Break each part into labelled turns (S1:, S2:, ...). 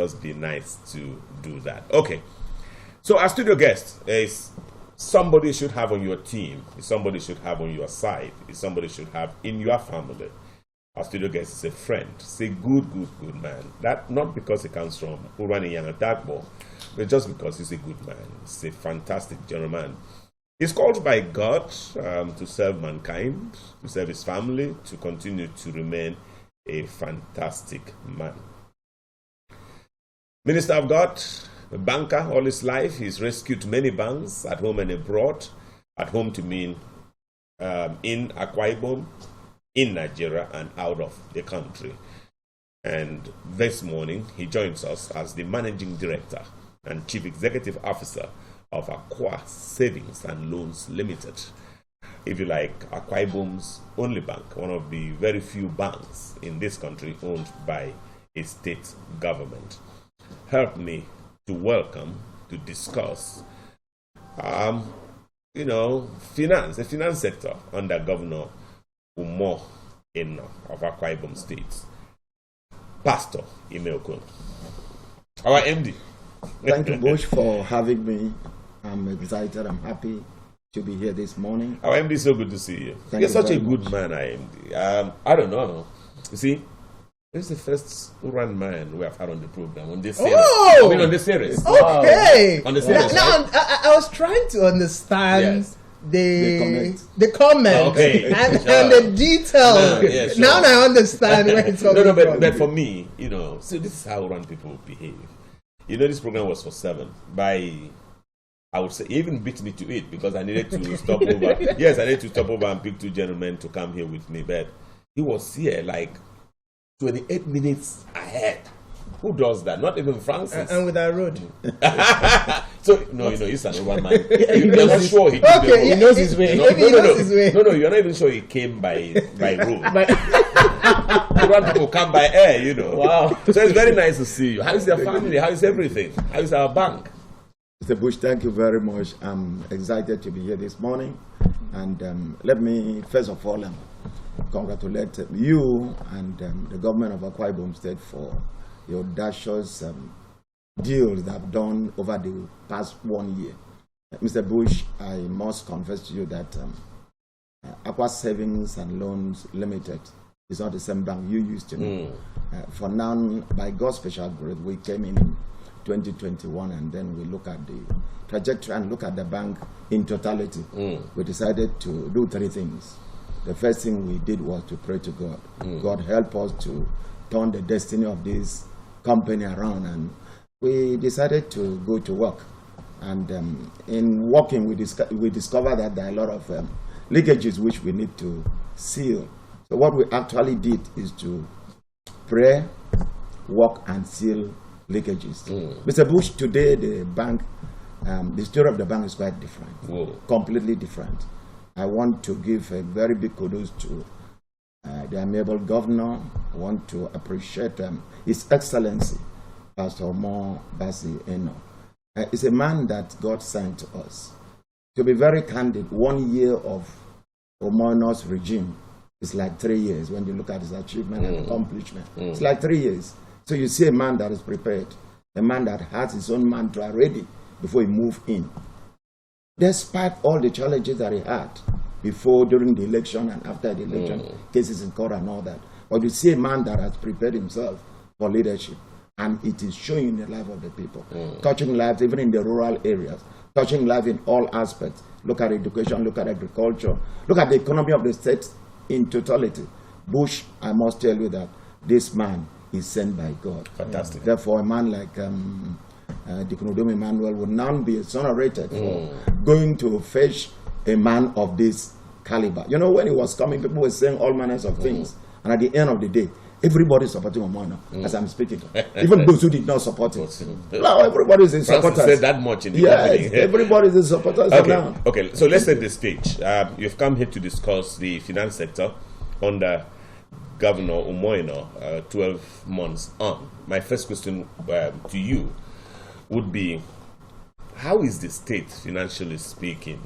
S1: just be nice to do that. Okay. So our studio guest is somebody you should have on your team, is somebody you should have on your side, is somebody you should have in your family. Our studio guest is a friend. He's a good man. That not because he comes from Urani Yangatagbo, but just because he's a good man. He's a fantastic gentleman. He's called by God to serve mankind, to serve his family, to continue to remain a fantastic man. Minister of God, a banker all his life. He's rescued many banks at home and abroad. At home to mean in Akwa Ibom, in Nigeria, and out of the country. And this morning, he joins us as the Managing Director and Chief Executive Officer of Akwa Savings and Loans Limited. If you like, Akwa Ibom's only bank, one of the very few banks in this country owned by a state government. Help me to welcome, to discuss, finance, the finance sector under Governor Okon of Akwa Ibom State. Pastor Okon, our MD.
S2: Thank you, Bush, for having me. I'm excited. I'm happy to be here this morning.
S1: Our MD, so good to see you. You're such a good man, MD. I don't know. You see, this is the first Uran man we have had on the program on this series.
S2: Oh!
S1: I mean, on this series.
S2: Okay.
S1: On the series.
S3: Now, I was trying to understand the comment and the detail.
S1: Yeah, sure.
S3: Now I understand where it's coming from.
S1: But for me, so this is how Uran people behave. This program was for 7. I would say, he even beat me to it because I needed to stop over. Yes, I needed to stop over and pick 2 gentlemen to come here with me. But he was here like 28 minutes ahead. Who does that? Not even Francis.
S3: And with our road.
S1: So, he's an over man. You're not sure he did
S3: he knows his way.
S1: No, you're not even sure he came by road. Uran people come by air, Wow. So it's very nice to see you. How is your family? How is everything? How is our bank?
S2: Mr. Bush, thank you very much. I'm excited to be here this morning. And let me, first of all, congratulate you and the government of Akwa Ibom State for your audacious deals that have done over the past 1 year. Mr. Bush, I must confess to you that Akwa Savings and Loans Limited is not the same bank you used to know. For now, by God's special grace, we came in 2021, and then we look at the trajectory and look at the bank in totality. We decided to do 3 things. The first thing we did was to pray to God. God help us to turn the destiny of this company around, and we decided to go to work. And in working, we discovered that there are a lot of leakages which we need to seal. So what we actually did is to pray, work, and seal leakages. Mr. Bush, today the bank, the story of the bank is quite different. Completely different. I want to give a very big kudos to the amiable governor. I want to appreciate His Excellency, Pastor Mo Basi Eno. He's a man that God sent to us. To be very candid, 1 year of Omono's regime is like 3 years when you look at his achievement and accomplishment. It's like 3 years. So you see a man that is prepared, a man that has his own mantra ready before he moves in. Despite all the challenges that he had before, during the election and after the election, cases in court and all that. But you see a man that has prepared himself for leadership, and it is showing in the life of the people, touching lives even in the rural areas, touching lives in all aspects. Look at education, look at agriculture, look at the economy of the state in totality. Bush, I must tell you that this man is sent by God.
S1: Fantastic.
S2: Therefore, a man like Diknudum Emmanuel would now be exonerated for going to fetch a man of this caliber. When he was coming, people were saying all manners of things. And at the end of the day, everybody is supporting Omono as I'm speaking. Even those who did not support it. Now everybody is in supporters.
S1: Said that much in the opening.
S2: Everybody is in supporters now.
S1: Okay, so let's set the stage. You've come here to discuss the finance sector under Governor Okon, 12 months on. My first question to you would be, how is the state financially speaking?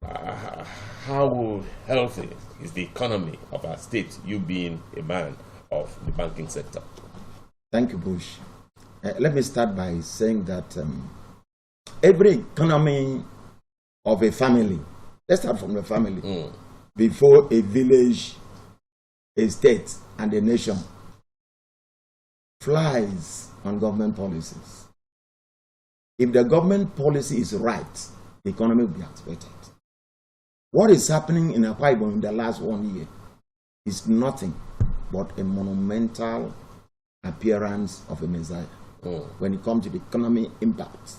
S1: How healthy is the economy of our state, you being a man of the banking sector?
S2: Thank you, Bush. let me start by saying that every economy of a family, let's start from the family, before a village, a state, and a nation, flies on government policies. If the government policy is right, the economy will be activated. What is happening in Akwa Ibom in the last 1 year is nothing but a monumental appearance of a messiah when it comes to the economic impact.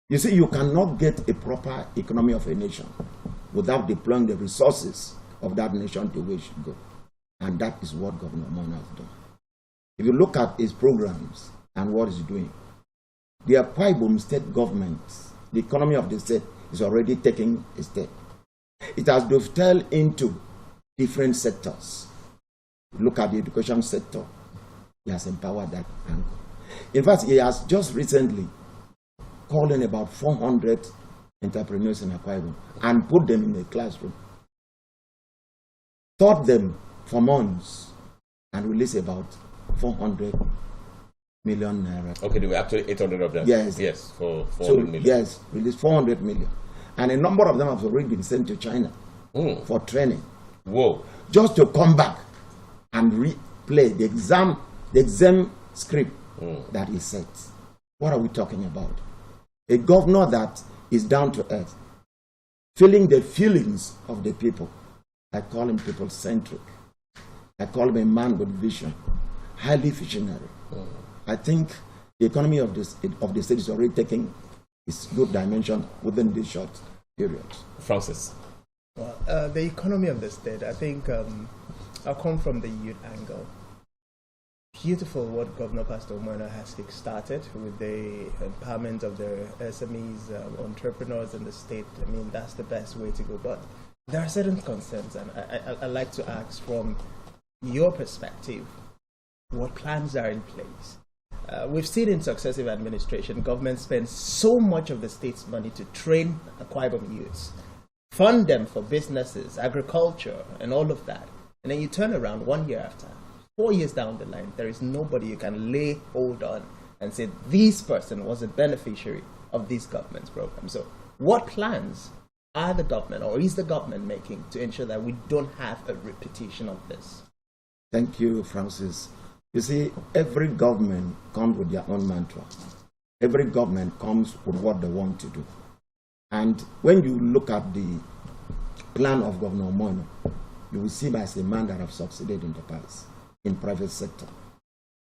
S2: You see, you cannot get a proper economy of a nation without deploying the resources of that nation the way it should go. And that is what Governor Okon has done. If you look at his programs and what he's doing, the Akwa Ibom state government, the economy of the state is already taking a step. It has dovetailed into different sectors. Look at the education sector. He has empowered that angle. In fact, he has just recently called in about 400 entrepreneurs in Akwa Ibom and put them in a classroom, taught them for months, and released about 400 million naira.
S1: Okay, there were actually 800 of them.
S2: Yes.
S1: Yes, for 400 million.
S2: Yes, released 400 million. And a number of them have already been sent to China for training.
S1: Whoa.
S2: Just to come back and replay the exam script that is set. What are we talking about? A governor that is down to earth, feeling the feelings of the people. I call him people-centric. I call him a man with vision, highly visionary. I think the economy of the state is already taking its good dimension within this short period.
S1: Francis?
S3: Well, the economy of the state, I think I'll come from the youth angle. Beautiful what Governor Pastor Okon has kickstarted with the empowerment of the SMEs, entrepreneurs in the state. I mean, that's the best way to go. But there are certain concerns, and I'd like to ask from your perspective, what plans are in place? We've seen in successive administration, government spends so much of the state's money to train Akwa Ibom youths, fund them for businesses, agriculture, and all of that. And then you turn around 1 year after, 4 years down the line, there is nobody you can lay hold on and say, this person was a beneficiary of this government's program. So what plans are the government or is the government making to ensure that we don't have a repetition of this?
S2: Thank you, Francis. You see, every government comes with their own mantra. Every government comes with what they want to do. And when you look at the plan of Governor Okon, you will see him as a man that has succeeded in the past, in private sector.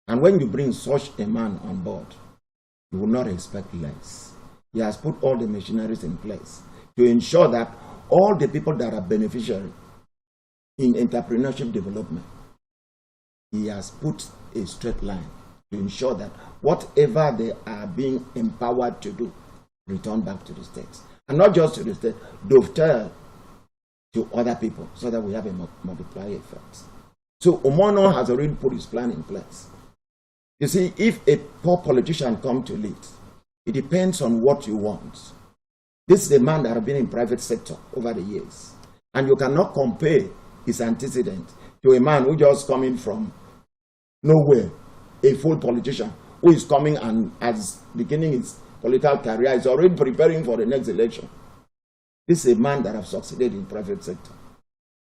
S2: And when you bring such a man on board, you will not expect less. He has put all the machineries in place to ensure that all the people that are beneficiary in entrepreneurship development, he has put a straight line to ensure that whatever they are being empowered to do, return back to the states. And not just to the state, dovetail to other people so that we have a multiplier effect. So Okon has already put his plan in place. You see, if a poor politician comes to lead, it depends on what you want. This is a man that has been in private sector over the years. And you cannot compare his antecedent to a man who just coming from nowhere, a full politician who is coming and as beginning his political career is already preparing for the next election. This is a man that has succeeded in private sector.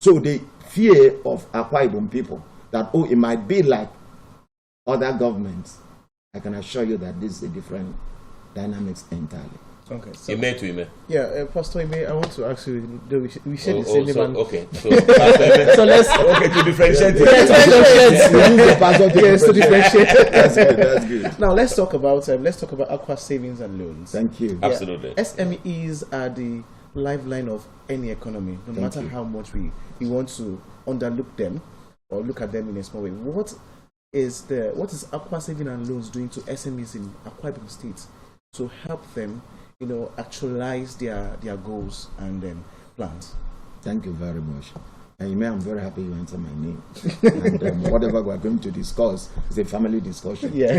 S2: So the fear of Akwa Ibom people that, oh, it might be like other governments, I can assure you that this is a different dynamics entirely.
S3: Okay. So,
S1: Ime to Ime.
S3: Yeah, Pastor Ime, I want to ask you, we share the same name.
S1: Okay. So, so let's to differentiate.
S3: Yes, to differentiate.
S2: That's good. That's good.
S3: Now let's talk about Akwa savings and loans.
S2: Thank you.
S1: Yeah. Absolutely.
S3: SMEs are the lifeline of any economy, no matter how much we want to underlook them or look at them in a small way. What is Akwa Savings and Loans doing to SMEs in Akwa Ibom State to help them, actualize their goals and plans?
S2: Thank you very much. And I'm very happy you answered my name. And whatever we're going to discuss is a family discussion.
S3: Yeah.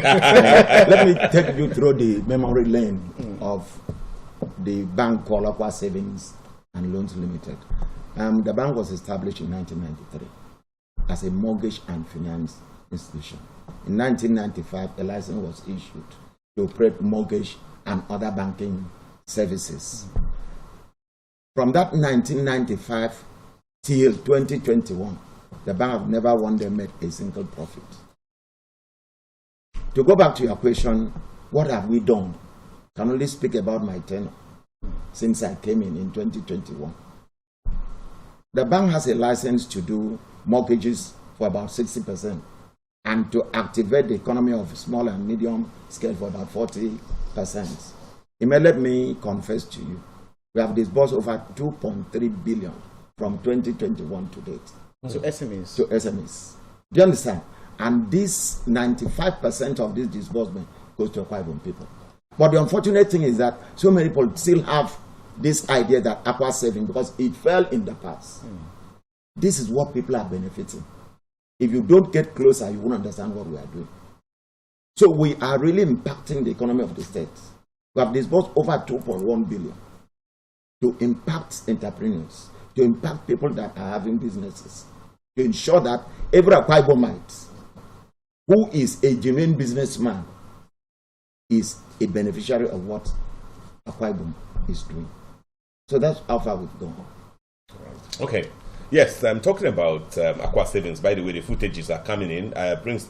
S2: Let me take you through the memory lane of the bank called Akwa Savings and Loans Limited. The bank was established in 1993 as a mortgage and finance institution. In 1995, a license was issued to operate mortgage and other banking services. From that 1995 till 2021, the bank have never one day made a single profit. To go back to your question, what have we done? I can only speak about my tenure since I came in 2021. The bank has a license to do mortgages for about 60% and to activate the economy of small and medium scale for about 40%. Let me confess to you, we have disbursed over 2.3 billion from 2021 to date.
S3: To SMEs.
S2: To SMEs. Do you understand? And this 95% of this disbursement goes to Akwa Ibom people. But the unfortunate thing is that so many people still have this idea that Akwa saving because it fell in the past. This is what people are benefiting. If you don't get closer, you won't understand what we are doing. So we are really impacting the economy of the state. We have disbursed over 2.1 billion to impact entrepreneurs, to impact people that are having businesses, to ensure that every Akwa Ibomite who is a genuine businessman is a beneficiary of what Akwa Ibom is doing. So that's how far we've gone.
S1: Okay. Yes, I'm talking about Akwa savings. By the way, the footages are coming in.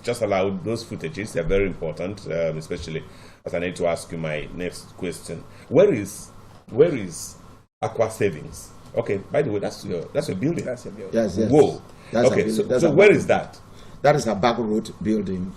S1: Just allow those footages. They're very important, especially as I need to ask you my next question. Where is Akwa savings? Okay. By the way, that's your building.
S3: That's a building.
S2: Yes.
S1: Whoa.
S2: That's
S1: okay. So where is that?
S2: That is a back road building.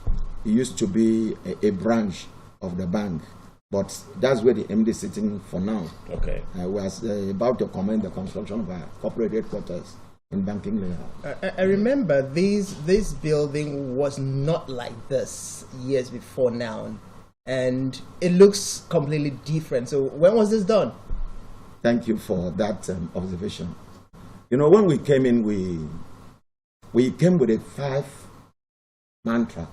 S2: It used to be a branch of the bank, but that's where the MD is sitting for now.
S1: Okay.
S2: I was about to commence the construction of our corporate headquarters in banking layout.
S3: I remember this building was not like this years before now, and it looks completely different. So when was this done?
S2: Thank you for that observation. You know, when we came in, we came with a 5 mantra.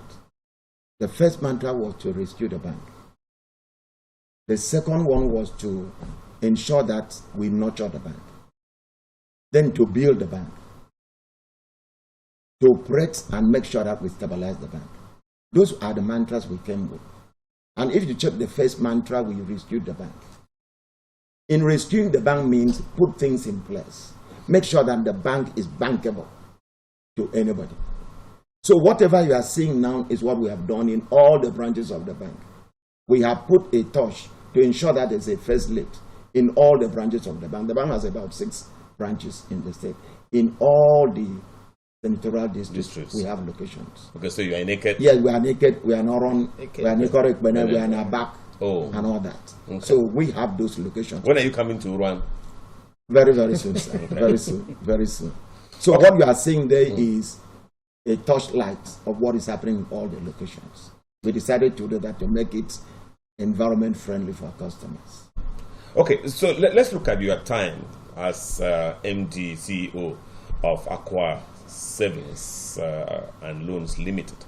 S2: The first mantra was to rescue the bank. The second one was to ensure that we nurture the bank. Then to build the bank. To operate and make sure that we stabilize the bank. Those are the mantras we came with. And if you check the first mantra, we rescued the bank. In rescuing the bank means put things in place. Make sure that the bank is bankable to anybody. So whatever you are seeing now is what we have done in all the branches of the bank. We have put a touch to ensure that there's a first lift in all the branches of the bank. The bank has about 6 branches in the state. In all the senatorial districts, we have locations.
S1: Okay, so you are naked?
S2: Yes, we are naked. We are not on. We are naked, we are in our back and all that. Okay. So we have those locations.
S1: When are you coming to run?
S2: Very, very soon, sir. Very soon. Very soon. So what you are seeing there is a torchlight of what is happening in all the locations. We decided to do that to make it environment friendly for our customers.
S1: Okay, so let's look at your time as MD, CEO of Akwa Savings and Loans Limited.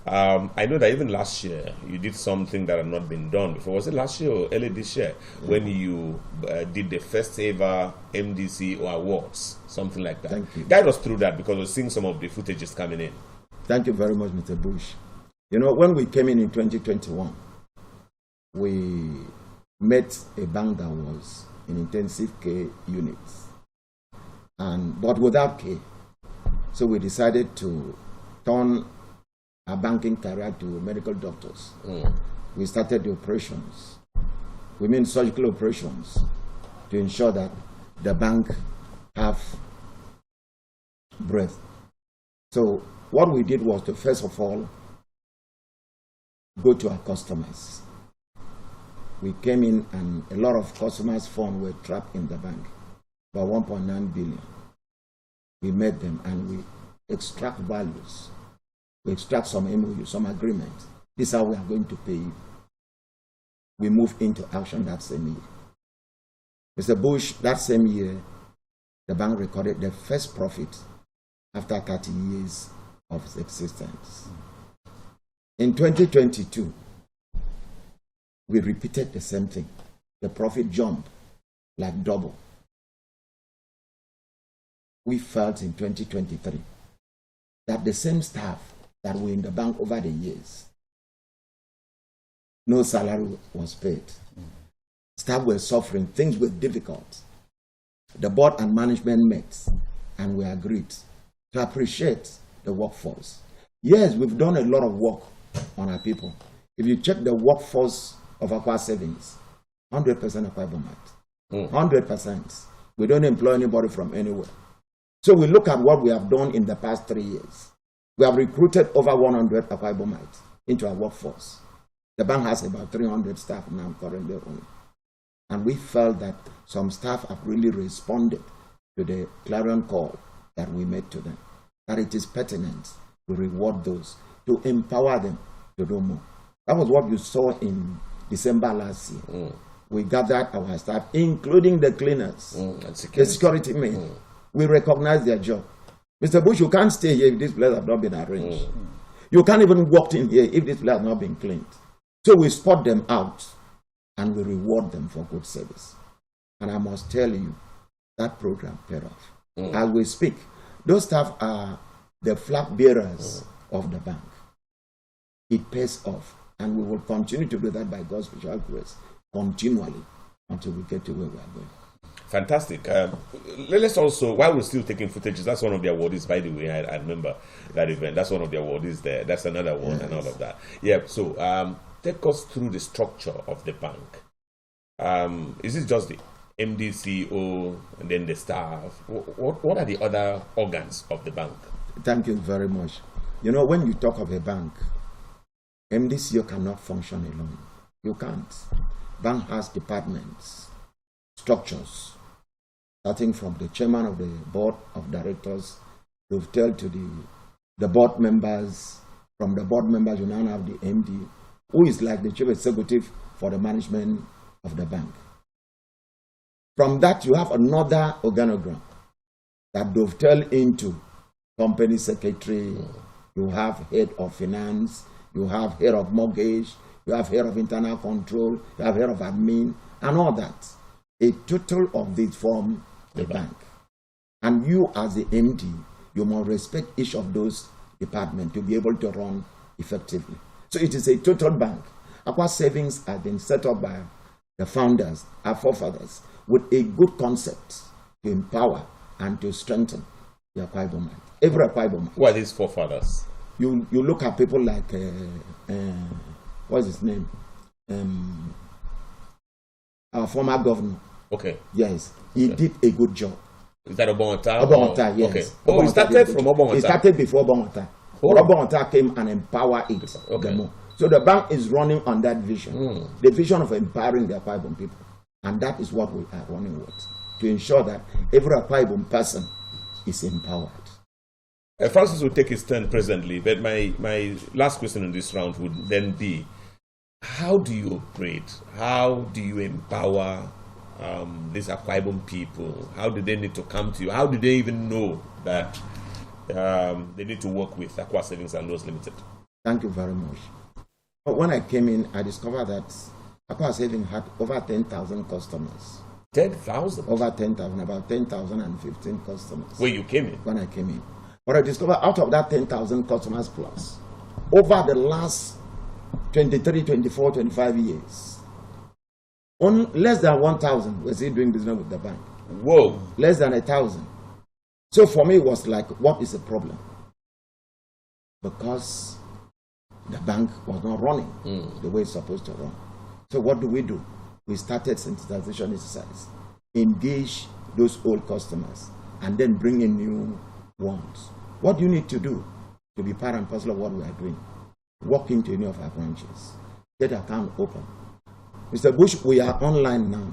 S1: I know that even last year you did something that had not been done before. Was it last year or early this year when you did the first ever MD CEO Awards, something like that?
S2: Thank you.
S1: Guide us through that because we're seeing some of the footages coming in.
S2: Thank you very much, Mr. Bush. You know, when we came in 2021, we met a bank that was in intensive care units, but without care. So we decided to turn our banking career to medical doctors. We started the operations. We mean surgical operations to ensure that the bank have breath. So what we did was to first of all go to our customers. We came in and a lot of customers' funds were trapped in the bank, about 1.9 billion. We met them and we extract values. We extract some MOU, some agreement. This is how we are going to pay you. We move into action that same year. Mr. Bush, that same year, the bank recorded the first profit after 30 years of its existence. In 2022, we repeated the same thing. The profit jumped like double. We felt in 2023 that the same staff that were in the bank over the years. No salary was paid. Staff were suffering. Things were difficult. The board and management met and we agreed to appreciate the workforce. Yes, we've done a lot of work on our people. If you check the workforce of Akwa Savings, 100% Akwa Ibomite. 100%. We don't employ anybody from anywhere. So we look at what we have done in the past 3 years. We have recruited over 100 Akwa Ibomites into our workforce. The bank has about 300 staff now currently only. And we felt that some staff have really responded to the clarion call that we made to them, that it is pertinent to reward those, to empower them to do more. That was what you saw in December last year. We gathered our staff, including the cleaners, the security men. We recognized their job. Mr. Bush, you can't stay here if this place has not been arranged. You can't even walk in here if this place has not been cleaned. So we spot them out and we reward them for good service. And I must tell you, that program paid off. As we speak, those staff are the flag bearers of the bank. It pays off. And we will continue to do that by God's special grace, continually, until we get to where we are going.
S1: Fantastic. Let's also, while we're still taking footages, that's one of the awardees, by the way. I remember that event. That's one of the awardees there. That's another one, and all of that. Yeah, so take us through the structure of the bank. Is it just the MD, CEO, and then the staff? What are the other organs of the bank?
S2: Thank you very much. You know, when you talk of a bank, MD, CEO cannot function alone. You can't. Bank has departments, structures, starting from the chairman of the board of directors, to tell to the board members. From the board members, you now have the MD, who is like the chief executive for the management of the bank. From that, you have another organogram that dovetail into company secretary, you have head of finance, you have head of mortgage, you have head of internal control, you have head of admin, and all that. A total of these form the bank. And you as the MD, you must respect each of those departments to be able to run effectively. So it is a total bank. Akwa Savings has been set up by the founders, our forefathers, with a good concept to empower and to strengthen the Akwa Ibomite. Every Akwa Ibomite.
S1: Who are these forefathers?
S2: You look at people like, what's his name? Our former governor.
S1: Okay.
S2: Yes, he did a good job.
S1: Is that Obonta?
S2: Obonta, yes.
S1: Okay. Oh, he started from Obonta.
S2: He started before Obonta. Obonta came and empowered it.
S1: Okay.
S2: More. So the bank is running on that vision. The vision of empowering the Akwa Ibom people. And that is what we are running with. To ensure that every Akwa Ibom person is empowered.
S1: Francis will take his turn presently, but my last question in this round would then be, how do you operate? How do you empower these Akwa Ibom people? How do they need to come to you? How do they even know that they need to work with Akwa Savings and Loans Limited?
S2: Thank you very much. But when I came in, I discovered that Akwa Savings had over 10,000 customers.
S1: 10,000?
S2: Over 10,000, about 10,015 customers.
S1: When you came in?
S2: When I came in. But I discovered out of that 10,000 customers plus, over the last 23, 24, 25 years, on less than 1,000 was he doing business with the bank.
S1: Whoa.
S2: Less than 1,000. So for me, it was like, what is the problem? Because the bank was not running the way it's supposed to run. So what do? We started sensitization exercise, engage those old customers, and then bring in new ones. What do you need to do to be part and parcel of what we are doing? Walk into any of our branches, get an account open. Mr. Bush, we are online now.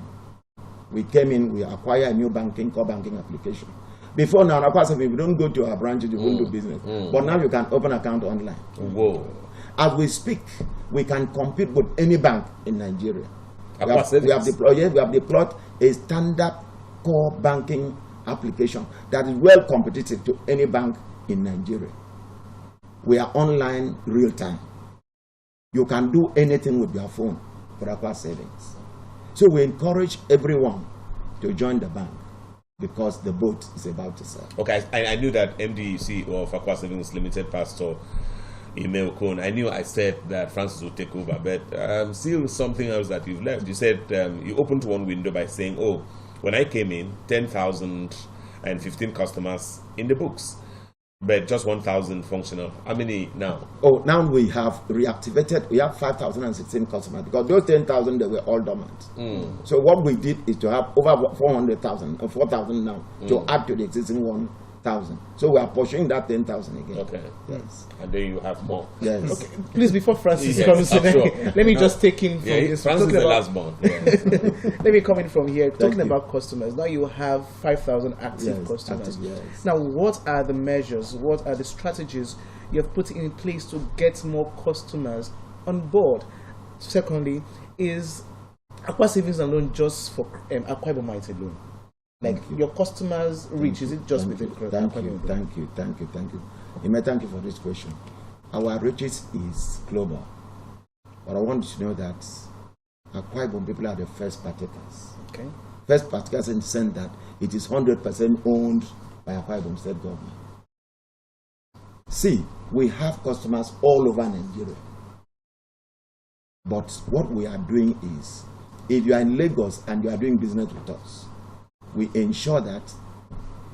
S2: We came in, we acquire a new core banking application. Before now, if we don't go to our branches, you won't do business. But now you can open an account online.
S1: Whoa.
S2: As we speak, we can compete with any bank in Nigeria. We have deployed a standard core banking application that is well competitive to any bank in Nigeria. We are online real time. You can do anything with your phone for Akwa Savings. So we encourage everyone to join the bank because the boat is about to sail.
S1: Okay, I knew that MD CEO of Akwa Savings Limited, Pastor Okon, I knew I said that Francis would take over, but still something else that you've left. You said you opened one window by saying, oh, when I came in, 10,015 customers in the books, but just 1,000 functional. How many now?
S2: Oh, now we have reactivated, we have 5,016 customers because those 10,000, they were all dormant. So what we did is to have over 400,000, 4,000 now, to add to the existing 1,000. So we are pursuing that 10,000 again.
S1: Okay.
S2: Yes.
S1: And then you have more.
S2: Yes.
S3: Okay, please, before Francis
S1: Yes,
S3: comes in,
S1: sure.
S3: let me just take in from
S1: Yeah,
S3: this.
S1: Francis is
S3: Talking
S1: the
S3: about-
S1: last born. Yeah.
S3: Let me come in from here. Talking
S2: you.
S3: about customers, now you have 5,000 active
S2: Yes,
S3: customers.
S2: active, yes.
S3: Now, what are the measures? What are the strategies you have put in place to get more customers on board? Secondly, is Akwa Savings and Loan just for Akwa Ibom alone? Like your customers' reach, is it just within Akwa
S2: Thank
S3: Ibom?
S2: you. Thank you for this question. Our reaches is global. But I want you to know that Akwa Ibom people are the first partakers.
S3: Okay.
S2: First partakers in the sense that it is 100% owned by Akwa Ibom state government. See, we have customers all over Nigeria. But what we are doing is, if you are in Lagos and you are doing business with us, we ensure that,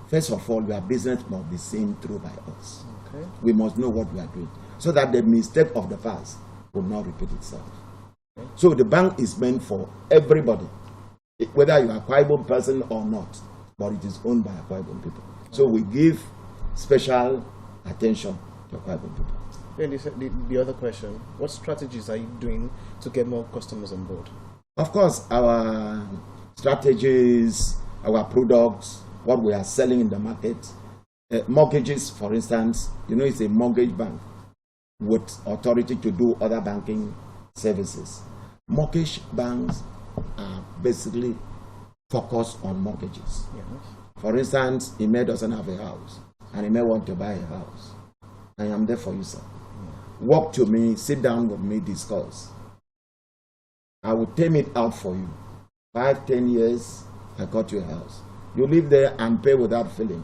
S2: first of all, your business must be seen through by us.
S3: Okay.
S2: We must know what we are doing, so that the mistake of the past will not repeat itself.
S3: Okay.
S2: So the bank is meant for everybody, whether you are a Akwa Ibom person or not, but it is owned by Akwa Ibom people. So we give special attention to Akwa Ibom people.
S3: Then the other question, what strategies are you doing to get more customers on board?
S2: Of course, our strategies, our products, what we are selling in the market, mortgages, for instance, it's a mortgage bank with authority to do other banking services. Mortgage banks are basically focused on mortgages.
S3: Yes.
S2: For instance, Ime doesn't have a house, and Ime want to buy a house. I am there for you, sir. Walk to me, sit down with me, discuss. I will term it out for you. 5-10 years, I got you a house. You live there and pay without failing.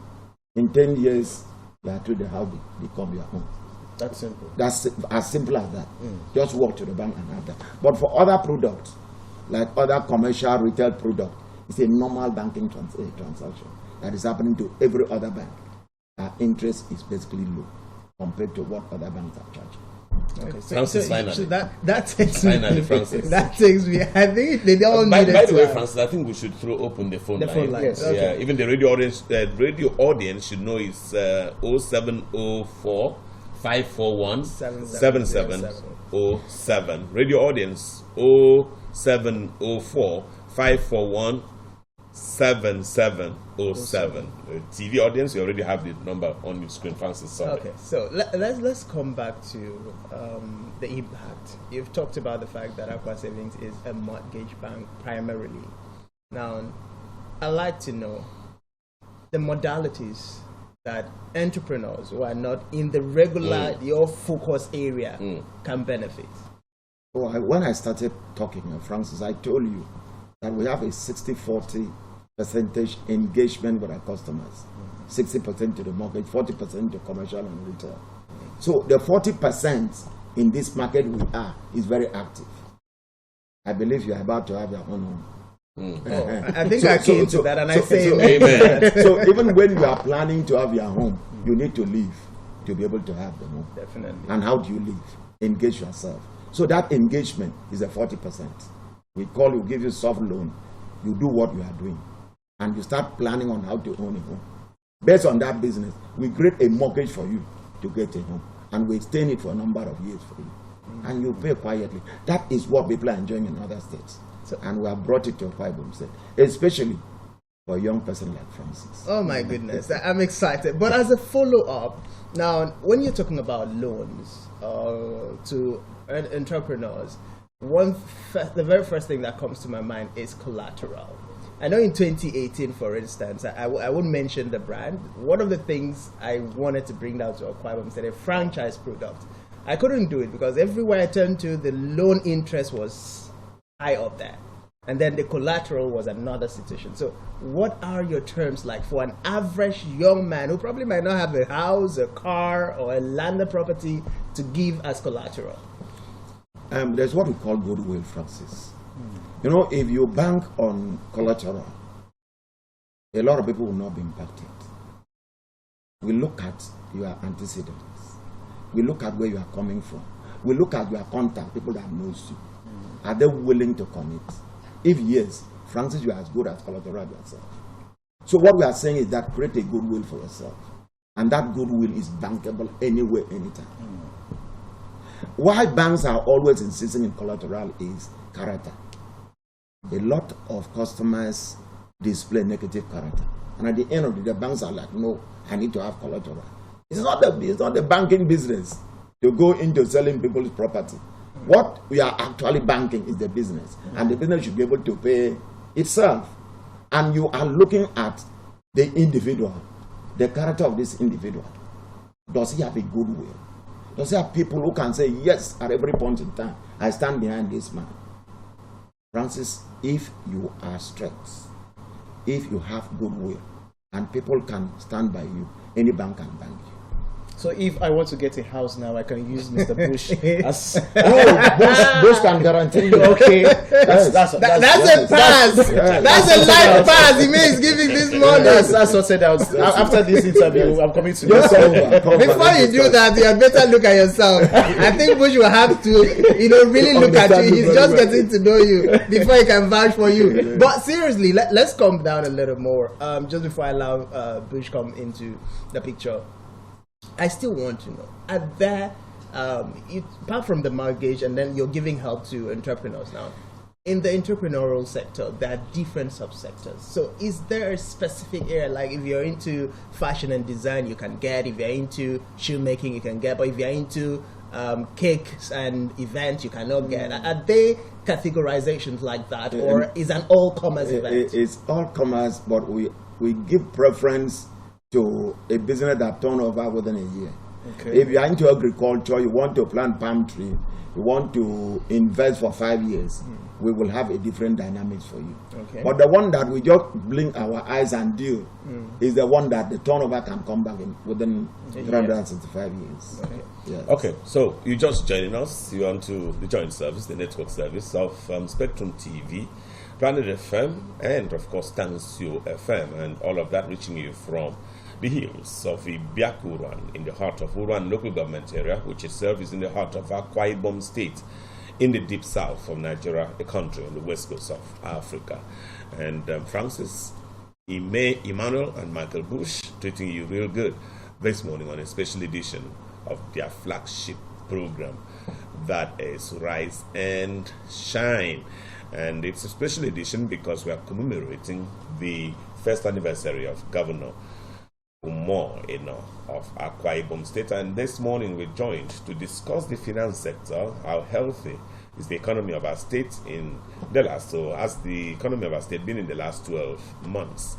S2: In 10 years, you are to the house become your home.
S3: That's simple.
S2: That's as simple as that. Just walk to the bank and have that. But for other products, like other commercial retail products, it's a normal banking transaction that is happening to every other bank. Our interest is basically low compared to what other banks are charging.
S3: Okay,
S1: Francis, finally.
S3: so that takes
S1: Finally,
S3: me.
S1: Francis.
S3: That takes me. I think they all
S1: By
S3: need
S1: the way, Francis, I think we should throw open the phone
S3: The
S1: line.
S3: phone line, yes.
S1: Yeah,
S3: Okay.
S1: even the radio audience should know it's 0704 541 7707. Radio audience 0704 541 7707. TV audience, you already have the number on your screen, Francis. Sorry.
S3: Okay, so let's come back to the impact. You've talked about the fact that Akwa Savings is a mortgage bank primarily. Now, I'd like to know the modalities that entrepreneurs who are not in the regular, your focus area can benefit.
S2: So when I started talking, Francis, I told you that we have a 60-40 percentage engagement with our customers. 60% to the mortgage, 40% to commercial and retail. So the 40% in this market we are is very active. I believe you are about to have your own home.
S3: I think I came to that and I say
S1: amen.
S2: So even when you are planning to have your home, you need to live to be able to have the home.
S3: definitely.
S2: And how do you live? Engage yourself. So that engagement is a 40%. We give you soft loan. You do what you are doing. And you start planning on how to own a home. Based on that business, we create a mortgage for you to get a home. And we extend it for a number of years for you. And you pay quietly. That is what people are enjoying in other states. And we have brought it to Akwa Ibom State, especially for a young person like Francis.
S3: Oh my goodness, I'm excited. But as a follow-up, now when you're talking about loans to entrepreneurs, the very first thing that comes to my mind is collateral. I know in 2018, for instance, I won't mention the brand. One of the things I wanted to bring down to Akwa Ibom State, a franchise product. I couldn't do it because everywhere I turned to, the loan interest was high up there. And then the collateral was another situation. So what are your terms like for an average young man who probably might not have a house, a car, or a landed property to give as collateral?
S2: There's what we call goodwill, Francis. You know, if you bank on collateral, a lot of people will not be impacted. We look at your antecedents. We look at where you are coming from. We look at your contact, people that knows you. Are they willing to commit? If yes, Francis, you are as good as collateral yourself. So what we are saying is that create a goodwill for yourself. And that goodwill is bankable anywhere, anytime. Why banks are always insisting in collateral is character. A lot of customers display negative character. And at the end of the day, banks are like, no, I need to have collateral. It's not the banking business to go into selling people's property. What we are actually banking is the business. And the business should be able to pay itself. And you are looking at the individual, the character of this individual. Does he have a goodwill? Does he have people who can say, yes, at every point in time, I stand behind this man? Francis, if you are straight, if you have goodwill, and people can stand by you, any bank can bank you.
S3: So if I want to get a house now, I can use Mr. Bush as...
S2: Bush can guarantee you.
S3: Okay.
S2: Yes.
S3: That's a pass. That's a life pass. He means giving this money. That's what said out. After this interview, I'm coming to you. Before you do that, you had better look at yourself. I think Bush will have to, really look at you. He's just getting to know you before he can vouch for you. But seriously, let's calm down a little more. Just before I allow Bush come into the picture. I still want to know, are there, apart from the mortgage, and then you're giving help to entrepreneurs now, in the entrepreneurial sector, there are different subsectors. So is there a specific area, like if you're into fashion and design, you can get, if you're into shoemaking, you can get, but if you're into cakes and events, you cannot get. Are they categorizations like that, or is an all-commerce event?
S2: It's all-commerce, but we give preference to a business that turn over within a year. Okay. If you are into agriculture, you want to plant palm tree, you want to invest for 5 years, we will have a different dynamics for you. Okay. But the one that we just blink our eyes and do is the one that the turnover can come back in within 365 years.
S1: Okay. Yes. Okay, so you just joining us. You want to the joint service, the network service of Spectrum TV, Planet FM, and of course Tansio FM, and all of that reaching you from the hills of Ibiakuran in the heart of Uran local government area, which itself is in the heart of Akwa Ibom state in the deep south of Nigeria, a country on the west coast of Africa. And Francis, Emmanuel, and Michael Bush treating you real good this morning on a special edition of their flagship program, that is Rise and Shine. And it's a special edition because we are commemorating the first anniversary of Governor Umar of Akwa Ibom State, and this morning we're joined to discuss the finance sector, how healthy is the economy of our state in the last, so has the economy of our state been in the last 12 months.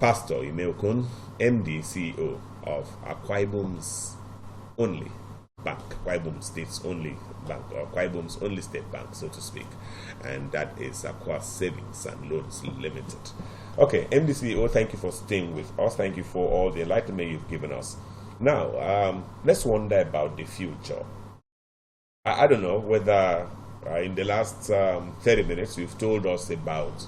S1: Pastor Okon, MD, CEO of Akwa Ibom's only bank, Akwa Ibom State's only bank, or Akwa Ibom's only state bank, so to speak, and that is Akwa Savings and Loans Limited. Okay, MDCEO, thank you for staying with us. Thank you for all the enlightenment you've given us. Now, let's wonder about the future. I don't know whether in the last 30 minutes you've told us about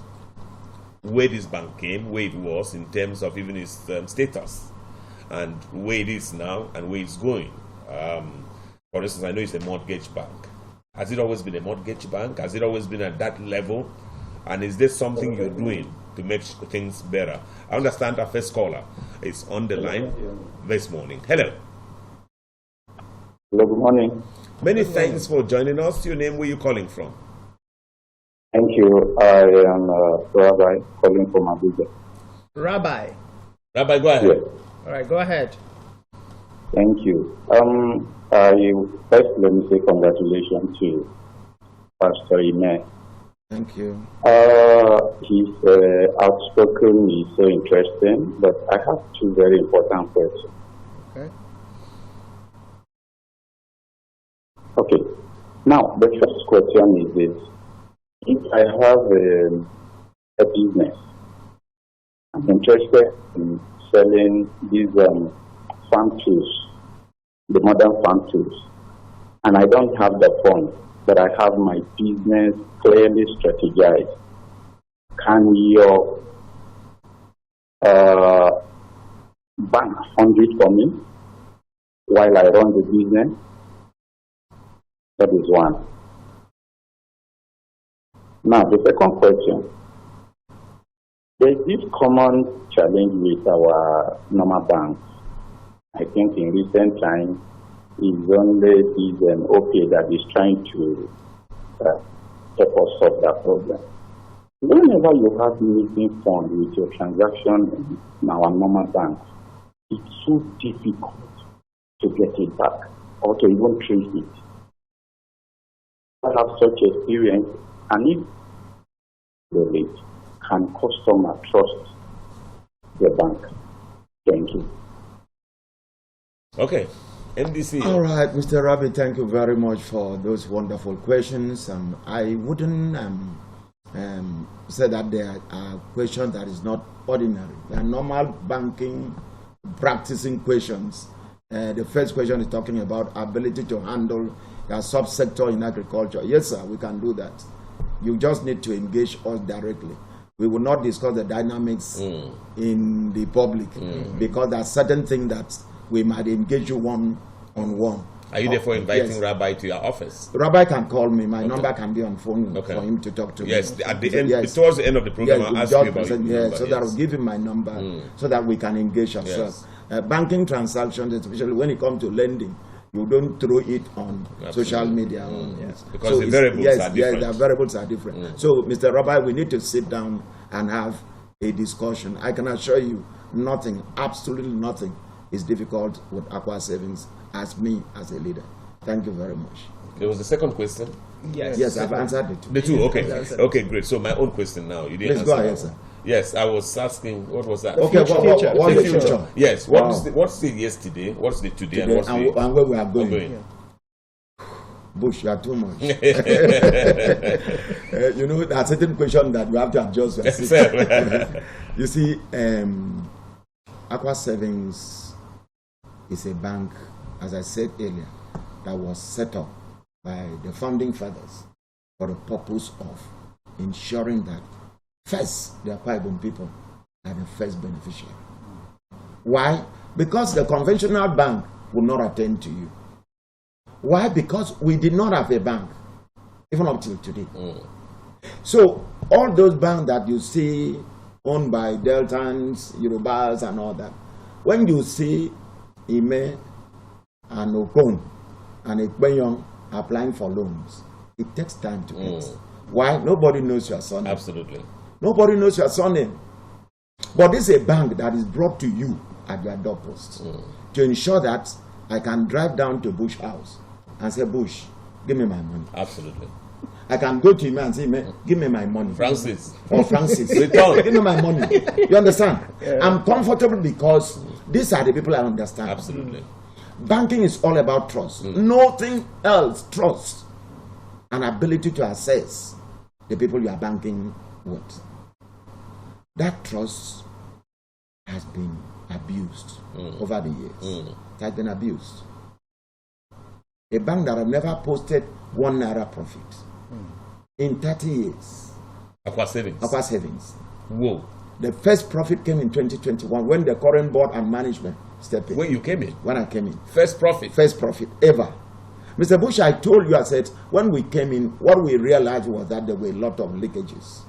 S1: where this bank came, where it was in terms of even its status, and where it is now and where it's going. For instance, I know it's a mortgage bank. Has it always been a mortgage bank? Has it always been at that level? And is there something you're doing to make things better? I understand our first caller is on the line this morning. Hello.
S4: Hello, good morning.
S1: Many thanks for joining us. Your name, where you calling from?
S4: Thank you. I am Rabbi calling from Abuja.
S3: Rabbi,
S1: go ahead.
S4: Yes.
S3: All right, go ahead.
S4: Thank you. First, let me say congratulations to Pastor Ime.
S2: Thank you.
S4: He's outspoken, he's so interesting, but I have two very important questions. Okay. Now, the first question is this. If I have a business, I'm interested in selling these farm tools the modern farm tools, and I don't have the funds, but I have my business clearly strategized. Can your bank fund it for me while I run the business? That is one. Now, the second question. There's this common challenge with our normal banks. I think in recent times, it's only this OPA that is trying to help us solve that problem. Whenever you have missing funds with your transaction in our normal banks, it's so difficult to get it back or to even trace it. I have such experience, and if the rate, can customer trust the bank? Thank you.
S1: Okay. NDC.
S2: All right, Mr. Rabi, thank you very much for those wonderful questions. I wouldn't say that there are questions that is not ordinary. They are normal banking, practicing questions. The first question is talking about ability to handle a subsector in agriculture. Yes, sir, we can do that. You just need to engage us directly. We will not discuss the dynamics in the public because there are certain things that we might engage you one-on-one.
S1: Are you therefore inviting Rabbi to your office?
S2: Rabbi can call me. My number can be on phone for him to talk to me.
S1: Yes, at the end, towards the end of the program, I'll ask you about it.
S2: Yes, so that I'll give him my number so that we can engage ourselves. Banking transactions, especially when it comes to lending, you don't throw it on social media.
S1: Because so the variables are different.
S2: Yes, the variables are different. So, Mr. Rabbi, we need to sit down and have a discussion. I can assure you, nothing, absolutely nothing, is difficult with Akwa Savings as me as a leader. Thank you very much.
S1: There was the second question.
S2: Yes, I've answered it.
S1: The two, okay. Okay, great. So my own question now. You didn't
S2: Let's go ahead, sir.
S1: Yes, I was asking, what was that?
S2: Okay, what's the future?
S1: Yes, what's the yesterday, what's the today, and what's the...
S2: And where we are going. Bush, you are too much. You know, there are certain questions that you have to adjust yourself. You see, Akwa Savings is a bank, as I said earlier, that was set up by the founding fathers for the purpose of ensuring that first, the Akwa Ibom people are the first beneficiary. Why? Because the conventional bank will not attend to you. Why? Because we did not have a bank, even up till today. So, all those banks that you see owned by Deltans, Yorubas, and all that, when you see Ime and Okon and Ekpenyong applying for loans, it takes time to get. Why? Nobody knows your surname.
S1: Absolutely.
S2: Nobody knows your surname. But this is a bank that is brought to you at your doorpost to ensure that I can drive down to Bush house and say, Bush, give me my money.
S1: Absolutely.
S2: I can go to him and say, give me my money.
S1: Francis.
S2: Or Francis.
S1: Return.
S2: Give me my money. You understand? I'm comfortable because these are the people I understand.
S1: Absolutely.
S2: Banking is all about trust. Nothing else. Trust. An ability to assess the people you are banking with. That trust has been abused over the years. It has been abused. A bank that have never posted 1 naira profit in 30 years.
S1: Akwa Savings.
S2: Akwa Savings.
S1: Whoa.
S2: The first profit came in 2021 when the current board and management stepped in.
S1: When you came in?
S2: When I came in.
S1: First profit?
S2: First profit ever. Mr. Bush, I told you, I said, when we came in, what we realized was that there were a lot of leakages.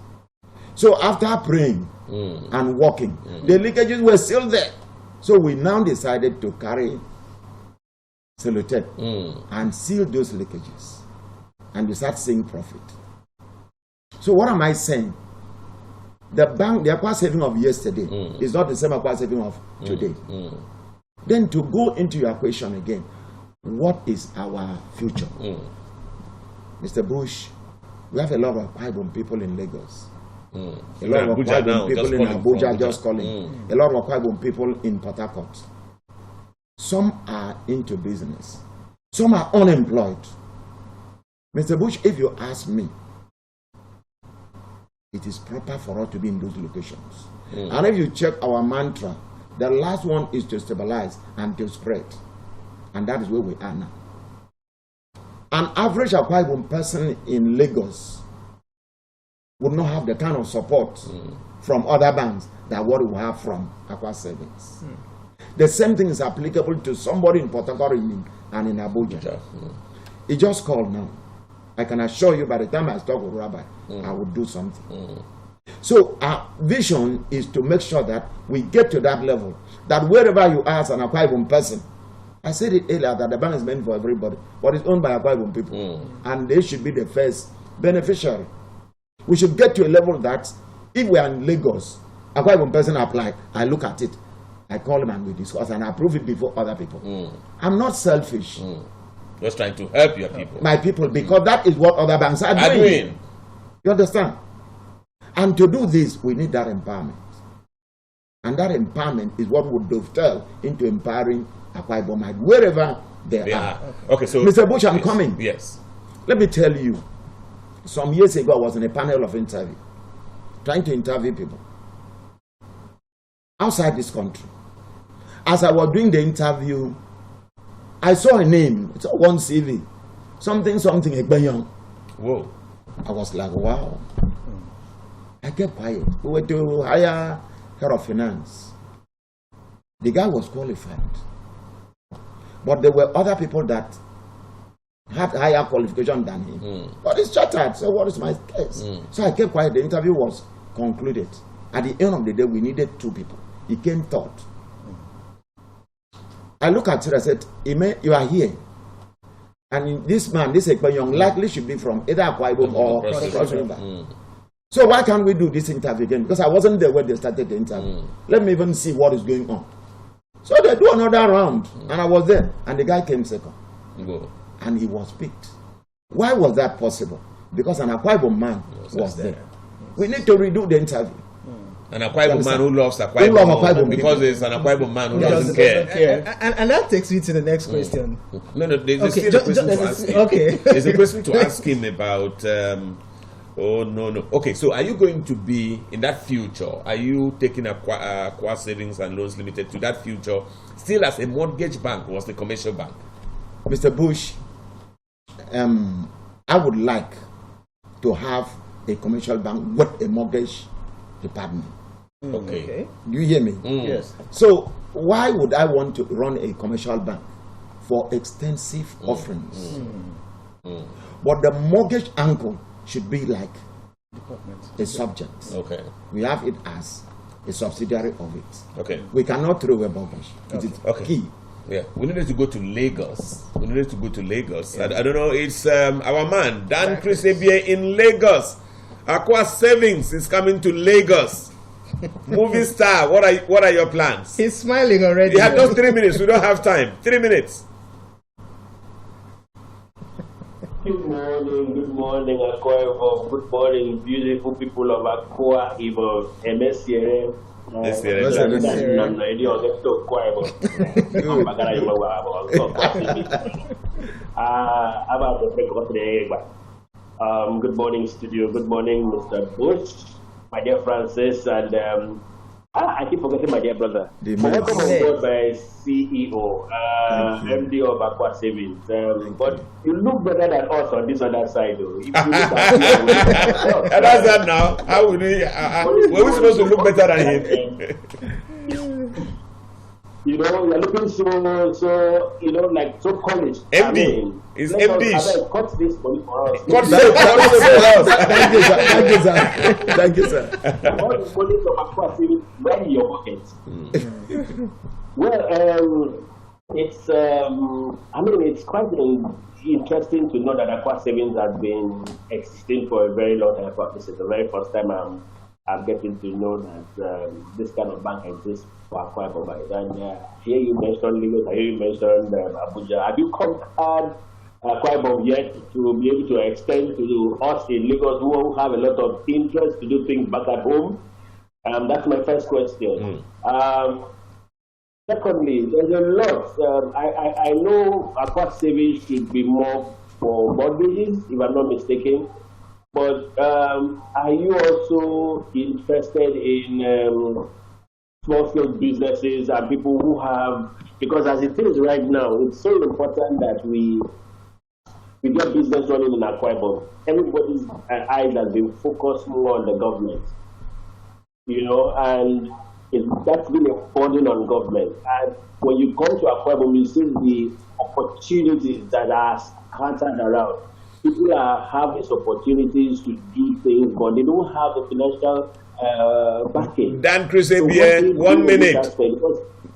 S2: So after praying and walking, the leakages were still there. So we now decided to carry sellotape and seal those leakages. And you start seeing profit. So what am I saying? The bank, the Akwa Saving of yesterday is not the same Akwa Saving of today. Then to go into your question again, what is our future? Mr. Bush, we have a lot of Akwa Ibom people in Lagos. A lot of Akwa Ibom people in Abuja just calling. A lot of Akwa Ibom people in Port Harcourt. Some are into business. Some are unemployed. Mr. Bush, if you ask me, it is proper for us to be in those locations. And if you check our mantra, the last one is to stabilize and to spread. And that is where we are now. An average Akwa Ibom person in Lagos would not have the kind of support from other banks that what we have from Akwa Savings. The same thing is applicable to somebody in Port Harcourt and in Abuja. He just called now. I can assure you by the time I talk with Rabbi, I will do something. So our vision is to make sure that we get to that level, that wherever you are as an Akwa Ibom person, I said it earlier that the bank is meant for everybody, but it's owned by Akwa Ibom people, and they should be the first beneficiary. We should get to a level that if we are in Lagos, Akwa Ibom person apply, I look at it, I call him and we discuss and I approve it before other people. I'm not selfish.
S1: Just trying to help your people.
S2: My people, because that is what other banks are doing. You understand? And to do this, we need that empowerment. And that empowerment is what would dovetail into empowering Akwa Ibom wherever they are.
S1: Okay, so
S2: Mr. Bush, I'm coming.
S1: Yes.
S2: Let me tell you, some years ago I was in a panel of interview, trying to interview people outside this country. As I was doing the interview, I saw a name, it's one CV, something Ekpenyong.
S1: Whoa.
S2: I was like, wow. I kept quiet. We were to hire head of finance. The guy was qualified. But there were other people that had higher qualification than him. But it's chartered, so what is my case? So I kept quiet. The interview was concluded. At the end of the day, we needed 2 people. He came third. I look at it, I said, Ime, you are here. And this man, this Ekpenyong, likely should be from either Akwa Ibom or Cross River. So why can't we do this interview again? Because I wasn't there when they started the interview. Let me even see what is going on. So they do another round, and I was there, and the guy came second. And he was picked. Why was that possible? Because an Akwa Ibom man was there. We need to redo the interview.
S1: An Akwa Ibom man who loves Akwa Ibom because there's an Akwa Ibom man who doesn't care.
S3: And that takes me to the next question.
S1: No, there's still a question to ask him.
S3: Okay.
S1: There's a question to ask him about... oh, no. Okay, so are you going to be, in that future, are you taking Akwa Savings and Loans Limited to that future still as a mortgage bank or as a commercial bank?
S2: Mr. Bush, I would like to have a commercial bank with a mortgage department.
S1: Okay.
S2: Do you hear me?
S3: Yes.
S2: So why would I want to run a commercial bank? For extensive offerings. But the mortgage angle should be like a subject.
S1: Okay.
S2: We have it as a subsidiary of it.
S1: Okay.
S2: We cannot throw away mortgage. It is key.
S1: Yeah, we needed to go to Lagos. I don't know, it's our man, Dan Chris Ebie in Lagos. Akwa Savings is coming to Lagos. Movie star, what are your plans?
S3: He's smiling already.
S1: You have just 3 minutes, we don't have time. 3 minutes.
S5: Good morning, Akwa Ibom. Good morning, beautiful people of Akwa Ibom. MSCRM. Good morning, studio. Good morning, Mr. Bush, my dear Francis, and I keep forgetting my dear brother. Welcome on board by CEO, MD of Akwa Savings. But you look better than us on this other side, though. If you look at
S1: And that's that now. How would we? Were we supposed to look better than him?
S5: You know, you're looking so like so college.
S1: MD. It's MD.
S5: Cut this money for us.
S2: Thank you, sir. Thank you, sir.
S5: All the money from Akwa Savings right in your pocket. Well, it's it's quite interesting to know that Akwa Savings has been existing for a very long time. This is the very first time I'm getting to know that this kind of bank exists for Akwa Ibom. And here you mentioned Lagos, here you mentioned Abuja. Have you compared Akwa Ibom yet to be able to extend to us in Lagos who have a lot of interest to do things back at home? That's my first question. Secondly, there's a lot. I know Akwa Savings should be more for mortgages, if I'm not mistaken. But are you also interested in small-scale businesses and people who have, because as it is right now, it's so important that we get business running in Akwa Ibom. Everybody's eyes has been focused more on the government, and that's been a burden on government. And when you come to Akwa Ibom, you see the opportunities that are scattered around. People have these opportunities to do things, but they don't have the financial backing.
S1: Dan Chris, 1 minute.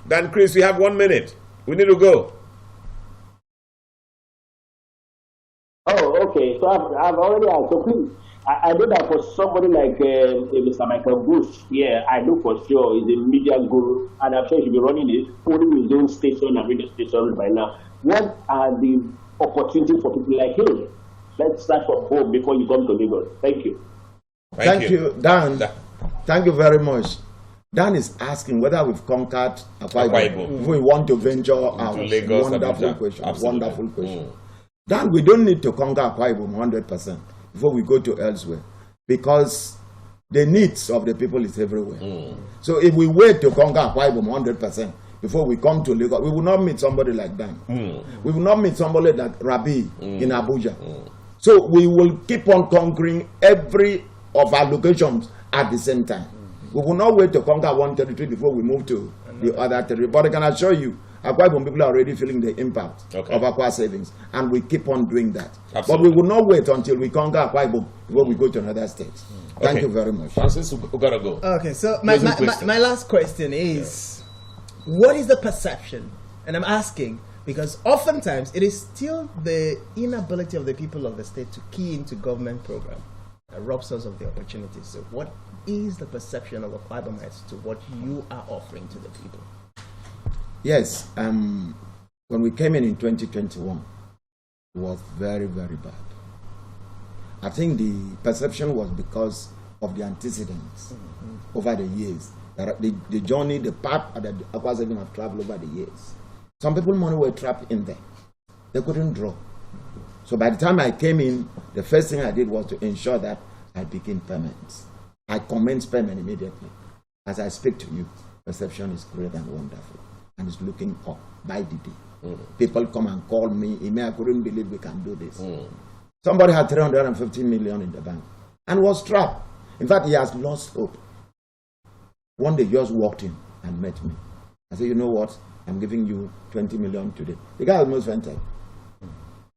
S1: Dan Chris, we have 1 minute. We need to go.
S5: Oh, okay. So I've already asked. So please, I know that for somebody like Mr. Michael Bush, I know for sure he's a media guru, and I'm sure he'll be running it, owning his own station and radio stations by now. What are the opportunities for people like him? Let's start from home before you come to Lagos. Thank you.
S2: Thank you, Dan. Thank you very much. Dan is asking whether we've conquered Akwa Ibom. If we want to venture out.
S1: Lagos,
S2: wonderful question.
S1: Absolutely.
S2: Wonderful question. Dan, we don't need to conquer Akwa Ibom 100% before we go to elsewhere, because the needs of the people is everywhere. So if we wait to conquer Akwa Ibom 100% before we come to Lagos, we will not meet somebody like Dan. We will not meet somebody like Rabi in Abuja. So we will keep on conquering every of our locations at the same time. We will not wait to conquer one territory before we move to the other territory. But I can assure you, Akwa Ibom people are already feeling the impact of Akwa savings, and we keep on doing that. Absolutely. But we will not wait until we conquer Akwa Ibom before we go to another state. Thank you very much.
S1: Francis, we gotta go.
S3: Okay, so my last question is, what is the perception? And I'm asking because oftentimes it is still the inability of the people of the state to key into government program that robs us of the opportunities. So what is the perception of Akwa Ibomites to what you are offering to the people?
S2: Yes, when we came in 2021, it was very, very bad. I think the perception was because of the antecedents over the years. The journey, the path that the Akwa Ibom have traveled over the years. Some people money were trapped in there. They couldn't draw. So by the time I came in, the first thing I did was to ensure that I begin payments. I commence payment immediately. As I speak to you, perception is great and wonderful, and it's looking up by the day. People come and call me, I couldn't believe we can do this. Somebody had 350 million in the bank and was trapped. In fact, he has lost hope. One day, he just walked in and met me. I said, you know what? I'm giving you 20 million today. The guy almost fainted.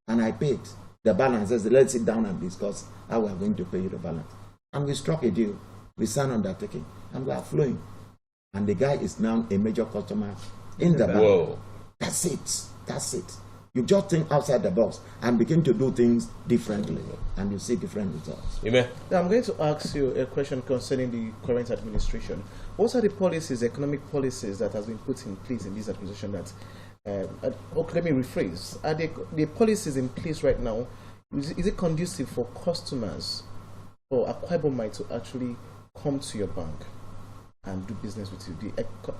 S2: And I paid the balance. I said, let's sit down and discuss how we are going to pay you the balance. And we struck a deal. We signed undertaking. And we are flowing. And the guy is now a major customer in the bank.
S1: Whoa.
S2: That's it. That's it. You just think outside the box and begin to do things differently, and you see different results.
S1: Amen.
S3: Now I'm going to ask you a question concerning the current administration. What are the policies, economic policies that has been put in place in this administration that, let me rephrase, are the policies in place right now, is it conducive for customers or Akwa Ibomites to actually come to your bank and do business with you?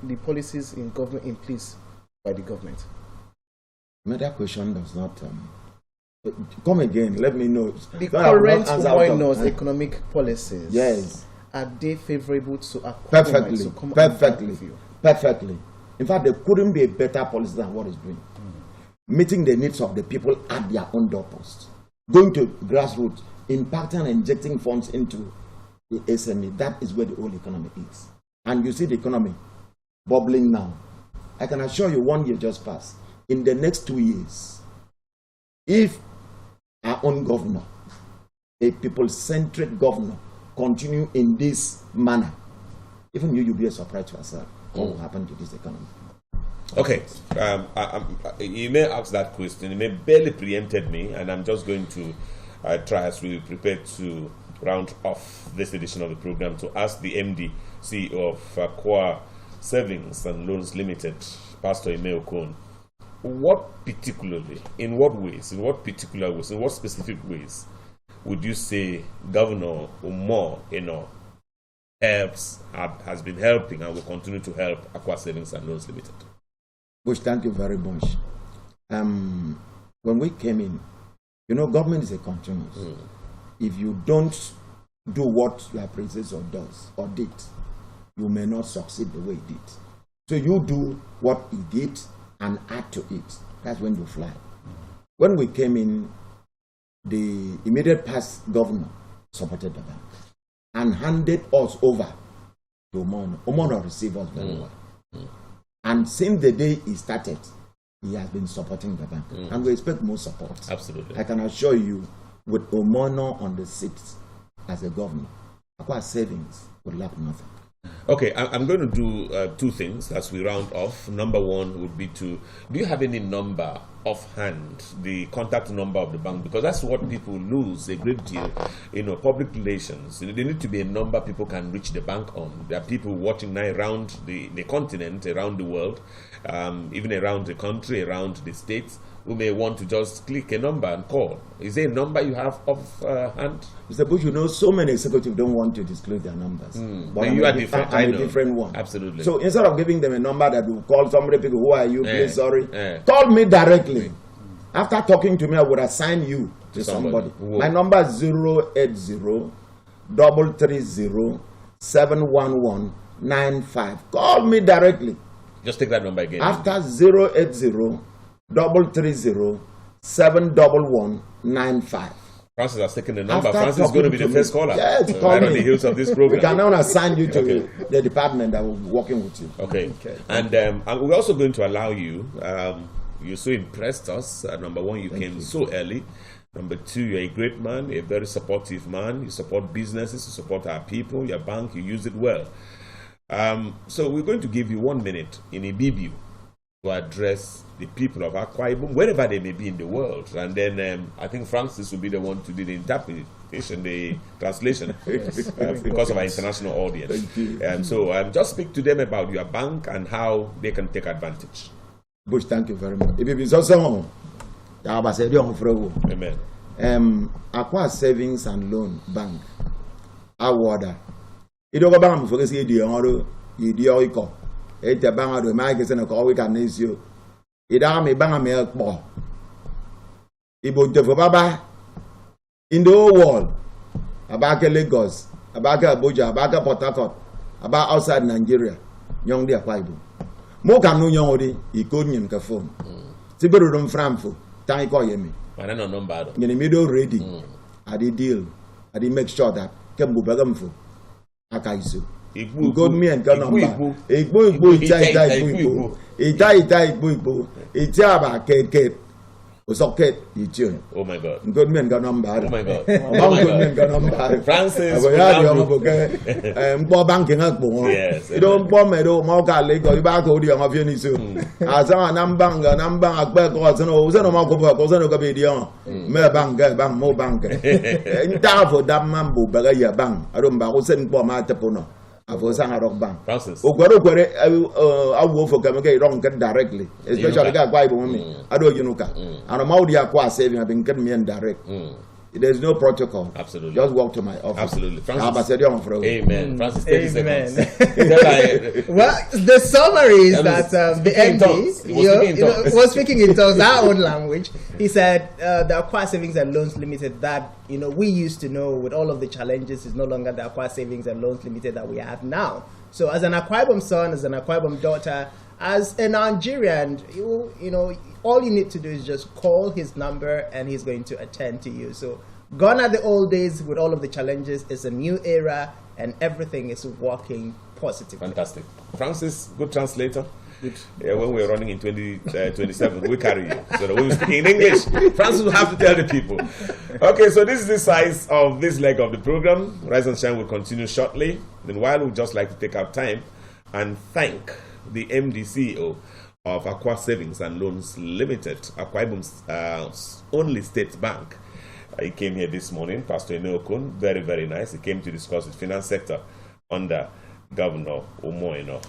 S3: The policies in government in place by the government?
S2: That question does not come again. Let me know.
S3: The current economic policies.
S2: Yes.
S3: Are they favorable to Akwa Ibomites to come
S2: Perfectly. Perfectly. In fact, there couldn't be a better policy than what is doing. Meeting the needs of the people at their own doorpost. Going to grassroots, impacting and injecting funds into the SME. That is where the whole economy is. And you see the economy bubbling now. I can assure you 1 year just passed. In the next 2 years, if our own governor, a people-centric governor, continue in this manner, even you'll be a surprise to yourself what will happen to this economy.
S1: Okay, you may ask that question. You may barely preempted me, and I'm just going to try as we prepare to round off this edition of the program to ask the MD, CEO of Akwa Savings and Loans Limited, Pastor Okon. What particularly, in what ways, in what particular ways, in what specific ways would you say Governor Umar, has been helping and will continue to help Akwa Savings and Loans Limited?
S2: Bush, thank you very much. When we came in, government is a continuous. If you don't do what your predecessor does or did, you may not succeed the way he did. So you do what he did and add to it. That's when you fly. When we came in, the immediate past governor supported the bank and handed us over to Omono. Omono received us very well. And since the day he started, he has been supporting the bank. And we expect more support.
S1: Absolutely.
S2: I can assure you, with Omono on the seat as a governor, Akwa savings would lack nothing.
S1: Okay, I'm going to do two things as we round off. Number one would be do you have any number offhand, the contact number of the bank? Because that's what people lose a great deal, public relations. There need to be a number people can reach the bank on. There are people watching now around the continent, around the world, even around the country, around the states, who may want to just click a number and call. Is there a number you have offhand?
S2: Mr. Bush, so many executives don't want to disclose their numbers.
S1: But you are different.
S2: I'm a different one.
S1: Absolutely.
S2: So instead of giving them a number that will call somebody, people, who are you, please, sorry, call me directly. After talking to me, I would assign you to somebody. My number is 080-330-71195. Call me directly.
S1: Just take that number again.
S2: After 080-330-71195.
S1: Francis has taken the number. Francis is going to be the first caller.
S2: Yes,
S1: right on the heels of this program.
S2: We can now assign you to the department that will be working with you.
S1: Okay. And we're also going to allow you, you so impressed us. Number one, you came so early. Number two, you're a great man, a very supportive man. You support businesses, you support our people, your bank, you use it well. So we're going to give you 1 minute in Ibibiu to address the people of Akwa Ibom, wherever they may be in the world. And then I think Francis will be the one to do the interpretation, the translation, because of our international audience. So just speak to them about your bank and how they can take advantage.
S2: Bush, thank you very much. Amen. Akwa Savings and Loan Bank, Awada. Idogo bang for this idiot, idiot. It's a bang of the markets and a call we can issue. Idami bang a milk ball. Ibo Baba in the whole world. Abaka Lagos, Abaka Abuja, Abaka Port Harcourt, about outside Nigeria. Young dear Bible. Moka no young, he couldn't in phone. Tiberum Framfo, Tank Yemi.
S1: I don't know number.
S2: In the middle ready. I did deal. I did make sure that Kembu Bagamfo. Akaisu. Good me and Ganamba. A boy, Itaba, Kate, was okay,
S1: oh my God.
S2: Good men got number.
S1: Oh my God.
S2: Good men got number.
S1: Francis,
S2: banking up.
S1: Yes.
S2: You don't bomb it, Moka Lake, or back of the Amafini soon. As a Nambanga, Namba, Akbek, and Ozanoko, Ozanoka video, Mer Bang, Mo Bank. And Tafo, that Mambo, Bagaya Bang, I don't know, send Bomma Tapono.
S1: Francis.
S2: I will go for Kamaka wrong directly, especially Bible women. I don't know. And I'm out the Akwa saving, I've been getting me in direct. There's no protocol.
S1: Absolutely.
S2: Just walk to my office.
S1: Absolutely.
S2: Francis.
S1: Amen. Francis, 30 seconds.
S3: Well, the summary is that the MD was speaking in tongues, our own language. He said the Akwa Savings and Loans Limited that we used to know with all of the challenges is no longer the Akwa Savings and Loans Limited that we have now. So as an Akwa Ibom son, as an Akwa Ibom daughter, as a Nigerian, all you need to do is just call his number and he's going to attend to you. So gone are the old days with all of the challenges. It's a new era and everything is working positively.
S1: Fantastic. Francis, good translator. Good. Yeah, when we're running in 2027, we carry you. So that when we speak in English, Francis will have to tell the people. Okay, so this is the size of this leg of the program. Rise and Shine will continue shortly. Then while we'd just like to take our time and thank the MD CEO of Akwa Savings and Loans Limited, Akwa Ibom's only state bank. He came here this morning, Pastor Okon, very, very nice. He came to discuss the finance sector under Governor Omoino.